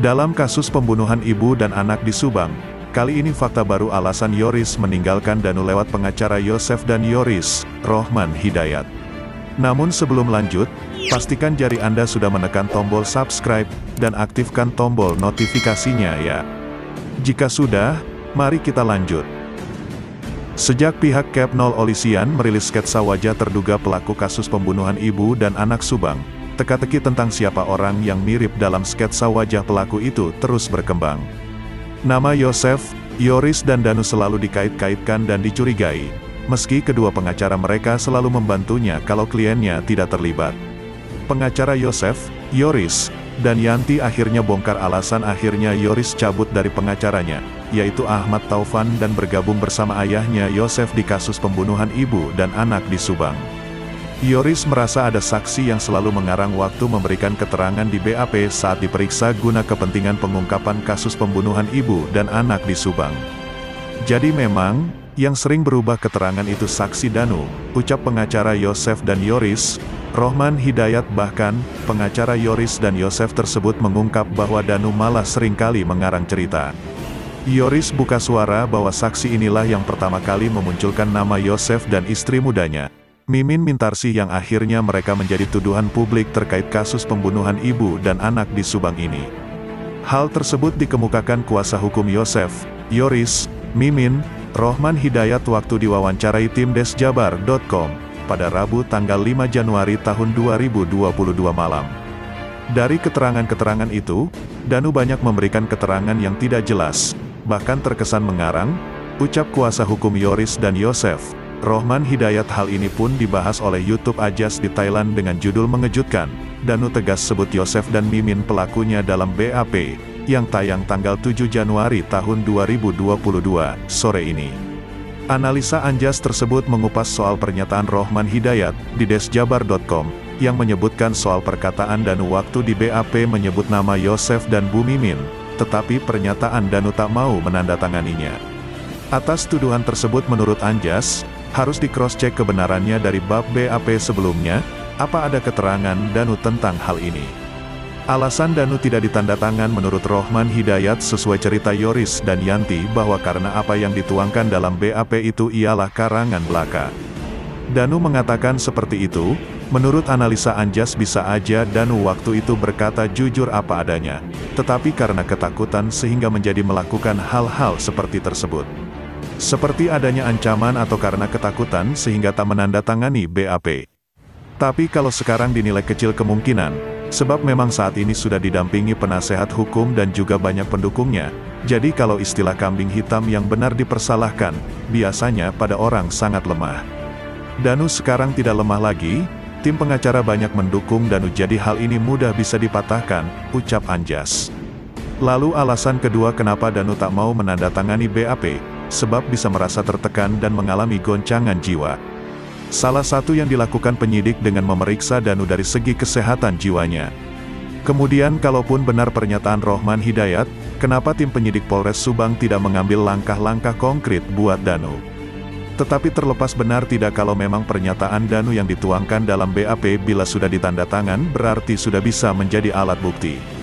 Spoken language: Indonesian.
Dalam kasus pembunuhan ibu dan anak di Subang, kali ini fakta baru alasan Yoris meninggalkan Danu lewat pengacara Yosef dan Yoris, Rohman Hidayat. Namun sebelum lanjut, pastikan jari Anda sudah menekan tombol subscribe, dan aktifkan tombol notifikasinya ya. Jika sudah, mari kita lanjut. Sejak pihak Kepnol Olisian merilis sketsa wajah terduga pelaku kasus pembunuhan ibu dan anak Subang, teka-teki tentang siapa orang yang mirip dalam sketsa wajah pelaku itu terus berkembang. Nama Yosef, Yoris dan Danu selalu dikait-kaitkan dan dicurigai, meski kedua pengacara mereka selalu membantunya kalau kliennya tidak terlibat. Pengacara Yosef, Yoris, dan Yanti akhirnya bongkar alasan akhirnya Yoris cabut dari pengacaranya, yaitu Ahmad Taufan, dan bergabung bersama ayahnya Yosef di kasus pembunuhan ibu dan anak di Subang. Yoris merasa ada saksi yang selalu mengarang waktu memberikan keterangan di BAP saat diperiksa guna kepentingan pengungkapan kasus pembunuhan ibu dan anak di Subang. Jadi memang, yang sering berubah keterangan itu saksi Danu, ucap pengacara Yosef dan Yoris, Rohman Hidayat. Bahkan, pengacara Yoris dan Yosef tersebut mengungkap bahwa Danu malah seringkali mengarang cerita. Yoris buka suara bahwa saksi inilah yang pertama kali memunculkan nama Yosef dan istri mudanya, Mimin Mintarsih, yang akhirnya mereka menjadi tuduhan publik terkait kasus pembunuhan ibu dan anak di Subang ini. Hal tersebut dikemukakan kuasa hukum Yosef, Yoris, Mimin, Rohman Hidayat waktu diwawancarai tim Desjabar.com, pada Rabu tanggal 5 Januari tahun 2022 malam. Dari keterangan-keterangan itu, Danu banyak memberikan keterangan yang tidak jelas, bahkan terkesan mengarang, ucap kuasa hukum Yoris dan Yosef, Rohman Hidayat. Hal ini pun dibahas oleh YouTube Ajas di Thailand dengan judul mengejutkan, Danu tegas sebut Yosef dan Mimin pelakunya dalam BAP, yang tayang tanggal 7 Januari tahun 2022, sore ini. Analisa Anjas tersebut mengupas soal pernyataan Rohman Hidayat, di Desjabar.com, yang menyebutkan soal perkataan Danu waktu di BAP menyebut nama Yosef dan Bu Mimin, tetapi pernyataan Danu tak mau menandatanganinya. Atas tuduhan tersebut menurut Anjas, harus di-cross-check kebenarannya dari bab BAP sebelumnya, apa ada keterangan Danu tentang hal ini. Alasan Danu tidak ditandatangan menurut Rohman Hidayat sesuai cerita Yoris dan Yanti bahwa karena apa yang dituangkan dalam BAP itu ialah karangan belaka. Danu mengatakan seperti itu, menurut analisa Anjas bisa aja Danu waktu itu berkata jujur apa adanya, tetapi karena ketakutan sehingga menjadi melakukan hal-hal seperti tersebut. Seperti adanya ancaman atau karena ketakutan sehingga tak menandatangani BAP. Tapi kalau sekarang dinilai kecil kemungkinan, sebab memang saat ini sudah didampingi penasehat hukum dan juga banyak pendukungnya, jadi kalau istilah kambing hitam yang benar dipersalahkan, biasanya pada orang sangat lemah. Danu sekarang tidak lemah lagi, tim pengacara banyak mendukung Danu jadi hal ini mudah bisa dipatahkan, ucap Anjas. Lalu alasan kedua kenapa Danu tak mau menandatangani BAP, sebab bisa merasa tertekan dan mengalami goncangan jiwa. Salah satu yang dilakukan penyidik dengan memeriksa Danu dari segi kesehatan jiwanya. Kemudian kalaupun benar pernyataan Rohman Hidayat, kenapa tim penyidik Polres Subang tidak mengambil langkah-langkah konkret buat Danu? Tetapi terlepas benar tidak kalau memang pernyataan Danu yang dituangkan dalam BAP bila sudah ditandatangan berarti sudah bisa menjadi alat bukti.